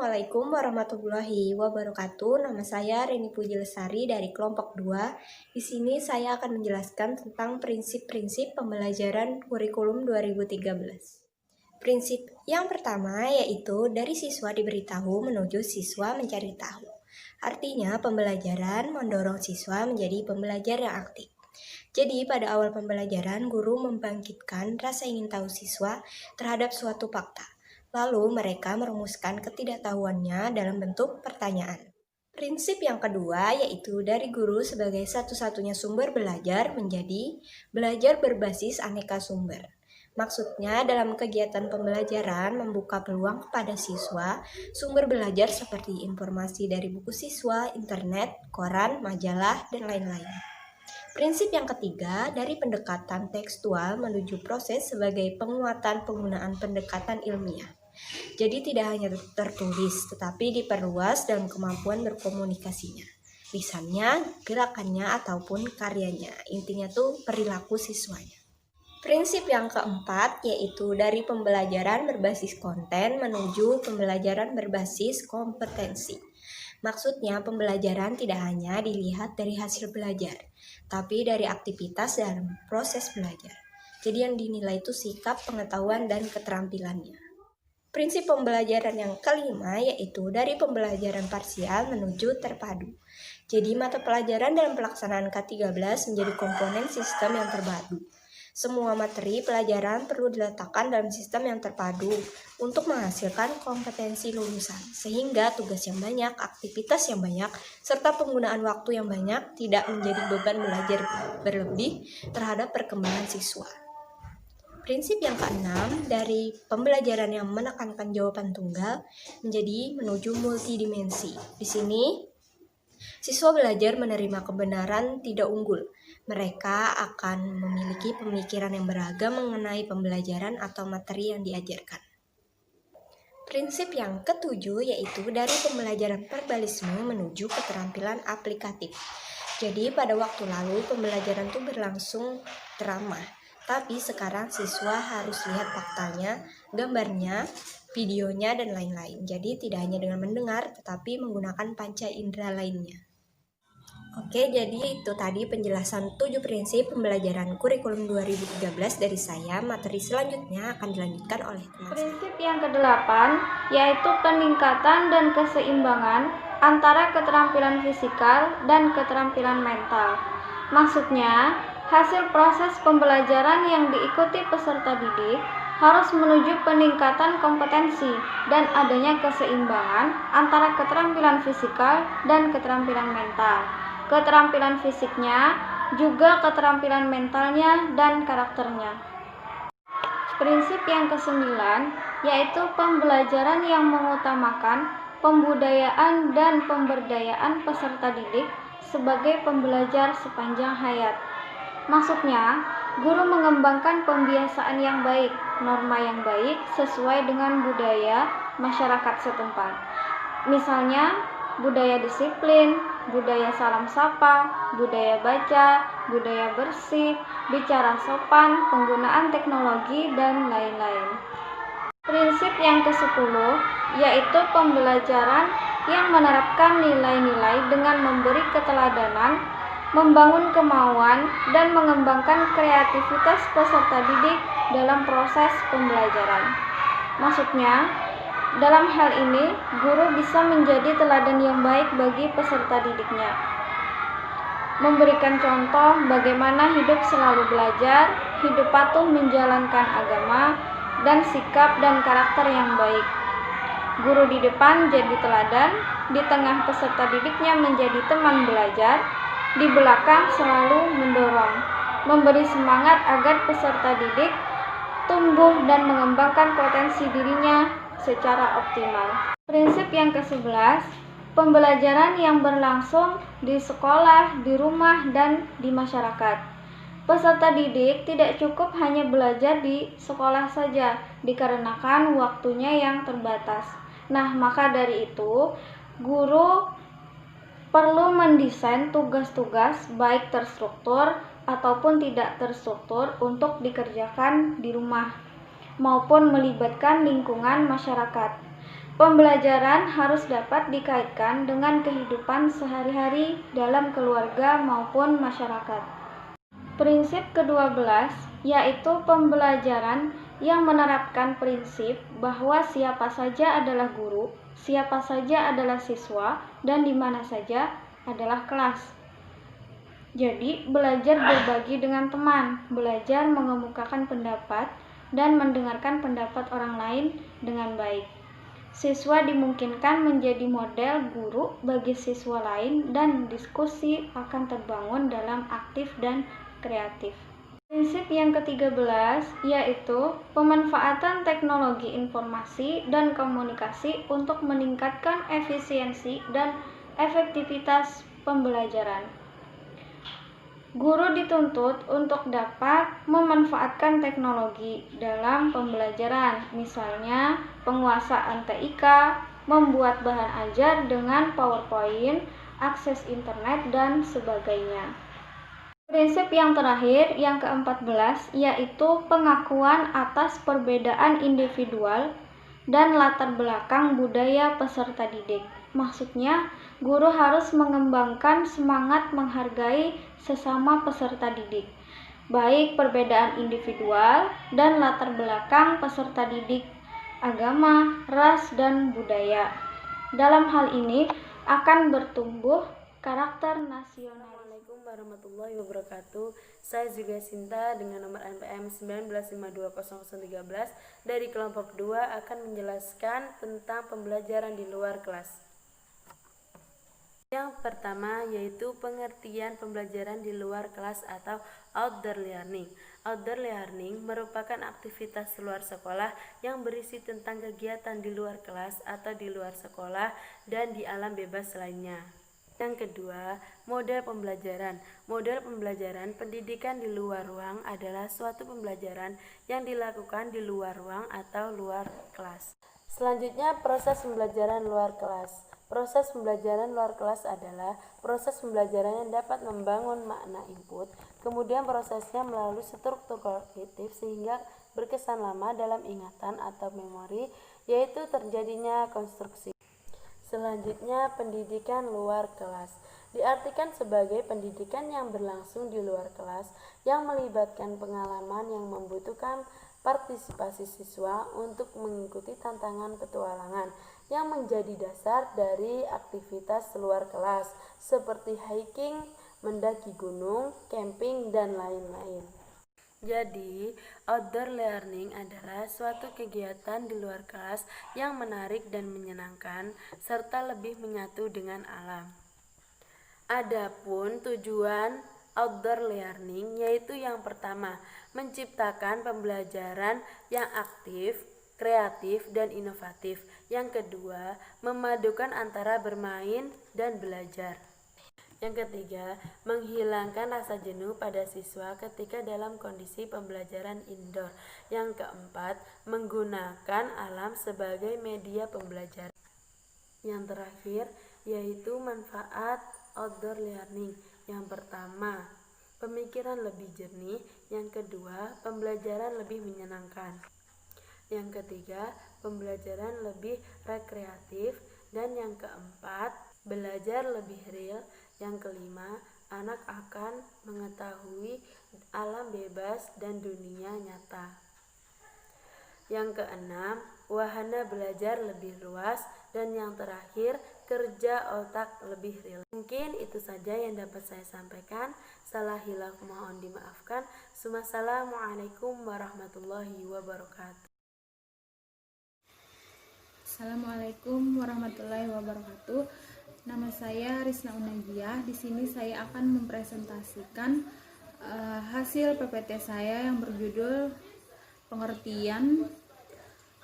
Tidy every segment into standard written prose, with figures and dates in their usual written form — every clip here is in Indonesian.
Assalamualaikum warahmatullahi wabarakatuh. Nama saya Reni Puji Lestari dari kelompok 2. Di sini saya akan menjelaskan tentang prinsip-prinsip pembelajaran kurikulum 2013. Prinsip yang pertama yaitu dari siswa diberitahu menuju siswa mencari tahu. Artinya pembelajaran mendorong siswa menjadi pembelajar yang aktif. Jadi pada awal pembelajaran guru membangkitkan rasa ingin tahu siswa terhadap suatu fakta. Lalu mereka merumuskan ketidaktahuannya dalam bentuk pertanyaan. Prinsip yang kedua yaitu dari guru sebagai satu-satunya sumber belajar menjadi belajar berbasis aneka sumber. Maksudnya dalam kegiatan pembelajaran membuka peluang kepada siswa sumber belajar seperti informasi dari buku siswa, internet, koran, majalah, dan lain-lain. Prinsip yang ketiga dari pendekatan tekstual menuju proses sebagai penguatan penggunaan pendekatan ilmiah. Jadi tidak hanya tertulis, tetapi diperluas dalam kemampuan berkomunikasinya, lisannya, gerakannya, ataupun karyanya. Intinya tuh perilaku siswanya. Prinsip yang keempat yaitu dari pembelajaran berbasis konten menuju pembelajaran berbasis kompetensi. Maksudnya pembelajaran tidak hanya dilihat dari hasil belajar, tapi dari aktivitas dalam proses belajar. Jadi yang dinilai itu sikap, pengetahuan, dan keterampilannya. Prinsip pembelajaran yang kelima yaitu dari pembelajaran parsial menuju terpadu. Jadi mata pelajaran dalam pelaksanaan K13 menjadi komponen sistem yang terpadu. Semua materi pelajaran perlu diletakkan dalam sistem yang terpadu untuk menghasilkan kompetensi lulusan. Sehingga tugas yang banyak, aktivitas yang banyak, serta penggunaan waktu yang banyak tidak menjadi beban belajar berlebih terhadap perkembangan siswa. Prinsip yang keenam dari pembelajaran yang menekankan jawaban tunggal menjadi menuju multidimensi. Di sini, siswa belajar menerima kebenaran tidak unggul. Mereka akan memiliki pemikiran yang beragam mengenai pembelajaran atau materi yang diajarkan. Prinsip yang ketujuh yaitu dari pembelajaran verbalisme menuju keterampilan aplikatif. Jadi pada waktu lalu pembelajaran itu berlangsung drama. Tapi sekarang siswa harus lihat faktanya, gambarnya, videonya, dan lain-lain. Jadi tidak hanya dengan mendengar, tetapi menggunakan panca indera lainnya. Oke, jadi itu tadi penjelasan 7 prinsip pembelajaran kurikulum 2013 dari saya. Materi selanjutnya akan dilanjutkan oleh teman saya. Prinsip yang ke-8 yaitu peningkatan dan keseimbangan antara keterampilan fisikal dan keterampilan mental. Maksudnya, hasil proses pembelajaran yang diikuti peserta didik harus menuju peningkatan kompetensi dan adanya keseimbangan antara keterampilan fisikal dan keterampilan mental. Keterampilan fisiknya juga keterampilan mentalnya dan karakternya. Prinsip yang ke-9 yaitu pembelajaran yang mengutamakan pembudayaan dan pemberdayaan peserta didik sebagai pembelajar sepanjang hayat. Maksudnya, guru mengembangkan pembiasaan yang baik, norma yang baik sesuai dengan budaya masyarakat setempat. Misalnya, budaya disiplin, budaya salam sapa, budaya baca, budaya bersih, bicara sopan, penggunaan teknologi, dan lain-lain. Prinsip yang ke-10 yaitu pembelajaran yang menerapkan nilai-nilai dengan memberi keteladanan, membangun kemauan, dan mengembangkan kreativitas peserta didik dalam proses pembelajaran. Maksudnya, dalam hal ini, guru bisa menjadi teladan yang baik bagi peserta didiknya. Memberikan contoh bagaimana hidup selalu belajar, hidup patuh menjalankan agama, dan sikap dan karakter yang baik. Guru di depan jadi teladan, di tengah peserta didiknya menjadi teman belajar, di belakang selalu mendorong, memberi semangat agar peserta didik tumbuh dan mengembangkan potensi dirinya secara optimal. Prinsip yang ke-11, pembelajaran yang berlangsung di sekolah, di rumah, dan di masyarakat. Peserta didik tidak cukup hanya belajar di sekolah saja, dikarenakan waktunya yang terbatas. Nah, maka dari itu, guru perlu mendesain tugas-tugas baik terstruktur ataupun tidak terstruktur untuk dikerjakan di rumah maupun melibatkan lingkungan masyarakat. Pembelajaran harus dapat dikaitkan dengan kehidupan sehari-hari dalam keluarga maupun masyarakat. Prinsip ke-12 yaitu pembelajaran yang menerapkan prinsip bahwa siapa saja adalah guru, siapa saja adalah siswa, dan di mana saja adalah kelas. Jadi, belajar berbagi dengan teman, belajar mengemukakan pendapat, dan mendengarkan pendapat orang lain dengan baik. Siswa dimungkinkan menjadi model guru bagi siswa lain dan diskusi akan terbangun dalam aktif dan kreatif. Prinsip yang ke-13 yaitu pemanfaatan teknologi informasi dan komunikasi untuk meningkatkan efisiensi dan efektivitas pembelajaran. Guru dituntut untuk dapat memanfaatkan teknologi dalam pembelajaran, misalnya penguasaan TIK, membuat bahan ajar dengan PowerPoint, akses internet, dan sebagainya. Prinsip yang terakhir, yang ke-14, yaitu pengakuan atas perbedaan individual dan latar belakang budaya peserta didik. Maksudnya, guru harus mengembangkan semangat menghargai sesama peserta didik, baik perbedaan individual dan latar belakang peserta didik, agama, ras, dan budaya. Dalam hal ini akan bertumbuh karakter nasional. Assalamualaikum warahmatullahi wabarakatuh. Saya Zulia Sinta dengan nomor NPM 19520013 dari kelompok 2 akan menjelaskan tentang pembelajaran di luar kelas. Yang pertama yaitu pengertian pembelajaran di luar kelas atau outdoor learning. Outdoor learning merupakan aktivitas luar sekolah yang berisi tentang kegiatan di luar kelas atau di luar sekolah dan di alam bebas lainnya. Yang kedua, model pembelajaran. Model pembelajaran pendidikan di luar ruang adalah suatu pembelajaran yang dilakukan di luar ruang atau luar kelas. Selanjutnya, proses pembelajaran luar kelas. Proses pembelajaran luar kelas adalah proses pembelajaran yang dapat membangun makna input, kemudian prosesnya melalui struktur kognitif sehingga berkesan lama dalam ingatan atau memori, yaitu terjadinya konstruksi. Selanjutnya, pendidikan luar kelas diartikan sebagai pendidikan yang berlangsung di luar kelas yang melibatkan pengalaman yang membutuhkan partisipasi siswa untuk mengikuti tantangan petualangan yang menjadi dasar dari aktivitas luar kelas seperti hiking, mendaki gunung, camping, dan lain-lain. Jadi, outdoor learning adalah suatu kegiatan di luar kelas yang menarik dan menyenangkan serta lebih menyatu dengan alam. Adapun tujuan outdoor learning yaitu yang pertama, menciptakan pembelajaran yang aktif, kreatif, dan inovatif. Yang kedua, memadukan antara bermain dan belajar. Yang ketiga, menghilangkan rasa jenuh pada siswa ketika dalam kondisi pembelajaran indoor. Yang keempat, menggunakan alam sebagai media pembelajaran. Yang terakhir, yaitu manfaat outdoor learning. Yang pertama, pemikiran lebih jernih. Yang kedua, pembelajaran lebih menyenangkan. Yang ketiga, pembelajaran lebih rekreatif. Dan yang keempat, belajar lebih real. Yang kelima, anak akan mengetahui alam bebas dan dunia nyata. Yang keenam, wahana belajar lebih luas. Dan yang terakhir, kerja otak lebih real. Mungkin itu saja yang dapat saya sampaikan. Salah hilaf mohon dimaafkan. Assalamualaikum warahmatullahi wabarakatuh. Assalamualaikum warahmatullahi wabarakatuh. Nama saya Risna Unajiah. Di sini saya akan mempresentasikan hasil PPT saya yang berjudul pengertian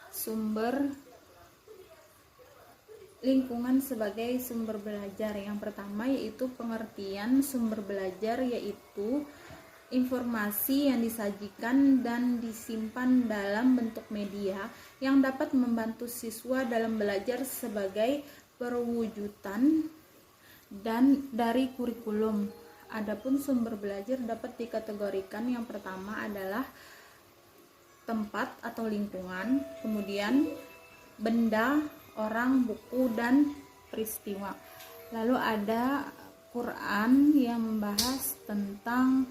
sumber lingkungan sebagai sumber belajar. Yang pertama yaitu pengertian sumber belajar, yaitu informasi yang disajikan dan disimpan dalam bentuk media yang dapat membantu siswa dalam belajar sebagai perwujudan dan dari kurikulum. Adapun sumber belajar dapat dikategorikan, yang pertama adalah tempat atau lingkungan, kemudian benda, orang, buku, dan peristiwa. Lalu ada Quran yang membahas tentang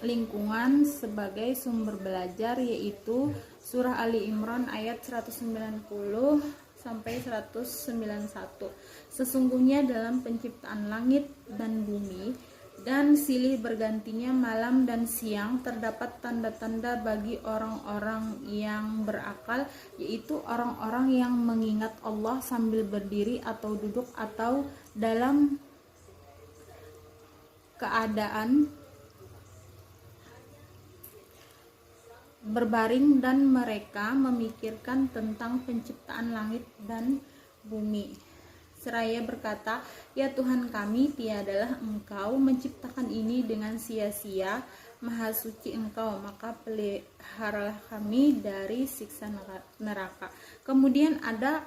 lingkungan sebagai sumber belajar, yaitu surah Ali Imran ayat 190 sampai 191. Sesungguhnya dalam penciptaan langit dan bumi dan silih bergantinya malam dan siang terdapat tanda-tanda bagi orang-orang yang berakal, yaitu orang-orang yang mengingat Allah sambil berdiri atau duduk atau dalam keadaan berbaring, dan mereka memikirkan tentang penciptaan langit dan bumi seraya berkata, "Ya Tuhan kami, tiadalah Engkau menciptakan ini dengan sia-sia, Maha suci Engkau, maka peliharalah kami dari siksa neraka." Kemudian ada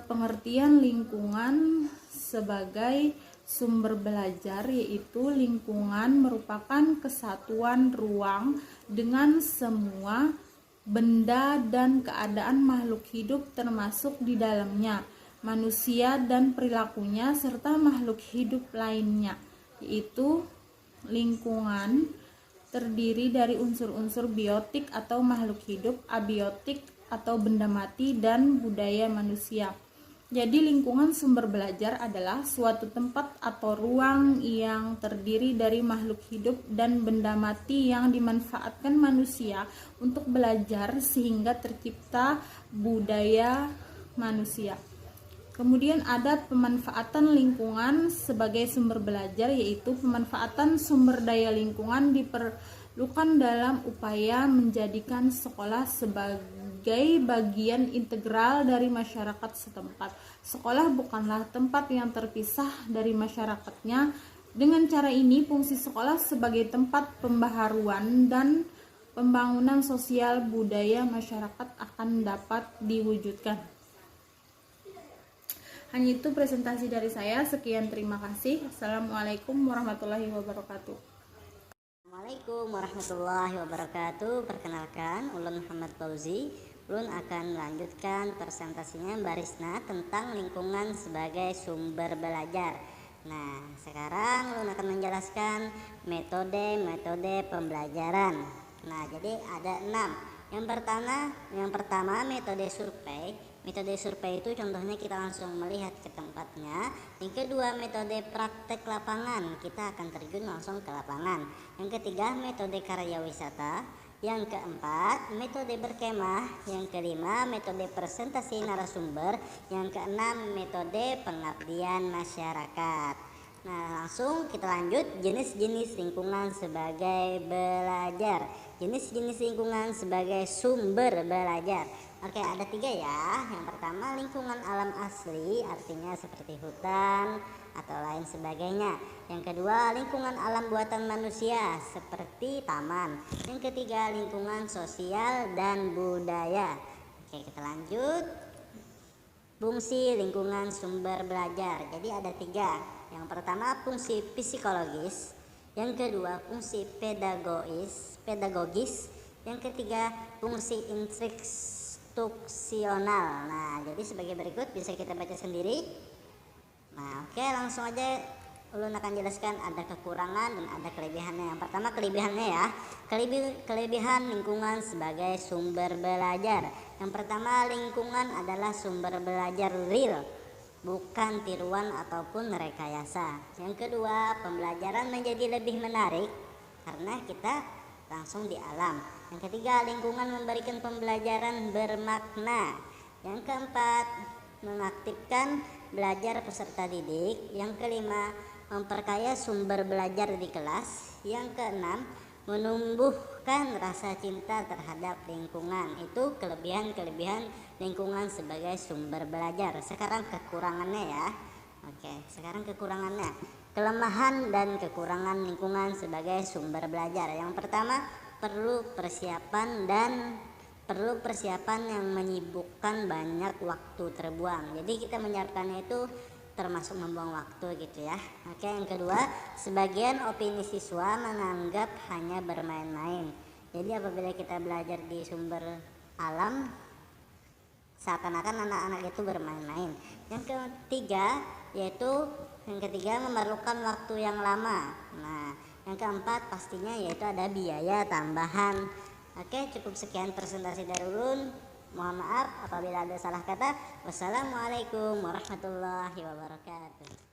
pengertian lingkungan sebagai sumber belajar, yaitu lingkungan merupakan kesatuan ruang dengan semua benda dan keadaan makhluk hidup termasuk di dalamnya manusia dan perilakunya serta makhluk hidup lainnya, yaitu lingkungan terdiri dari unsur-unsur biotik atau makhluk hidup, abiotik atau benda mati, dan budaya manusia. Jadi lingkungan sumber belajar adalah suatu tempat atau ruang yang terdiri dari makhluk hidup dan benda mati yang dimanfaatkan manusia untuk belajar sehingga tercipta budaya manusia. Kemudian ada pemanfaatan lingkungan sebagai sumber belajar, yaitu pemanfaatan sumber daya lingkungan diperlukan dalam upaya menjadikan sekolah sebagai bagian integral dari masyarakat setempat. Sekolah bukanlah tempat yang terpisah dari masyarakatnya. Dengan cara ini, fungsi sekolah sebagai tempat pembaharuan dan pembangunan sosial budaya masyarakat akan dapat diwujudkan. Hanya itu presentasi dari saya. Sekian, terima kasih. Assalamualaikum warahmatullahi wabarakatuh. Assalamualaikum warahmatullahi wabarakatuh. Perkenalkan, Ulun Muhammad Fauzi. Ulun akan melanjutkan presentasinya Mbak Risna tentang lingkungan sebagai sumber belajar. Nah, sekarang Ulun akan menjelaskan metode pembelajaran. Nah, jadi ada 6. Yang pertama metode survei. Metode survei itu contohnya kita langsung melihat ke tempatnya. Yang kedua metode praktek lapangan, kita akan terjun langsung ke lapangan. Yang ketiga metode karya wisata. Yang keempat metode berkemah. Yang kelima metode presentasi narasumber. Yang keenam metode pengabdian masyarakat. Nah, langsung kita lanjut jenis-jenis lingkungan sebagai belajar. Jenis-jenis lingkungan sebagai sumber belajar. Oke, ada 3 ya. Yang pertama lingkungan alam asli, artinya seperti hutan atau lain sebagainya. Yang kedua lingkungan alam buatan manusia seperti taman. Yang ketiga lingkungan sosial dan budaya. Oke, kita lanjut. Fungsi lingkungan sumber belajar. Jadi ada 3. Yang pertama fungsi psikologis. Yang kedua fungsi pedagogis. Yang ketiga fungsi instruksional. Nah, jadi sebagai berikut bisa kita baca sendiri. Nah, oke, langsung aja Ulun akan jelaskan ada kekurangan dan ada kelebihannya. Yang pertama kelebihannya ya. Kelebihan lingkungan sebagai sumber belajar. Yang pertama, lingkungan adalah sumber belajar real, bukan tiruan ataupun rekayasa. Yang kedua, pembelajaran menjadi lebih menarik karena kita langsung di alam. Yang ketiga, lingkungan memberikan pembelajaran bermakna. Yang keempat, mengaktifkan belajar peserta didik. Yang kelima, memperkaya sumber belajar di kelas. Yang keenam, menumbuhkan rasa cinta terhadap lingkungan. Itu kelebihan-kelebihan lingkungan sebagai sumber belajar. Sekarang kekurangannya ya. Oke, sekarang kekurangannya. Kelemahan dan kekurangan lingkungan sebagai sumber belajar. Yang pertama, perlu persiapan yang menyibukkan, banyak waktu terbuang. Jadi kita menyiapkannya itu termasuk membuang waktu gitu ya. Oke, yang kedua, sebagian opini siswa menganggap hanya bermain-main. Jadi apabila kita belajar di sumber alam, seakan-akan anak-anak itu bermain-main. Yang ketiga memerlukan waktu yang lama. Nah, yang keempat pastinya yaitu ada biaya tambahan. Oke, cukup sekian presentasi dari Ulun. Mohon maaf apabila ada salah kata. Wassalamualaikum warahmatullahi wabarakatuh.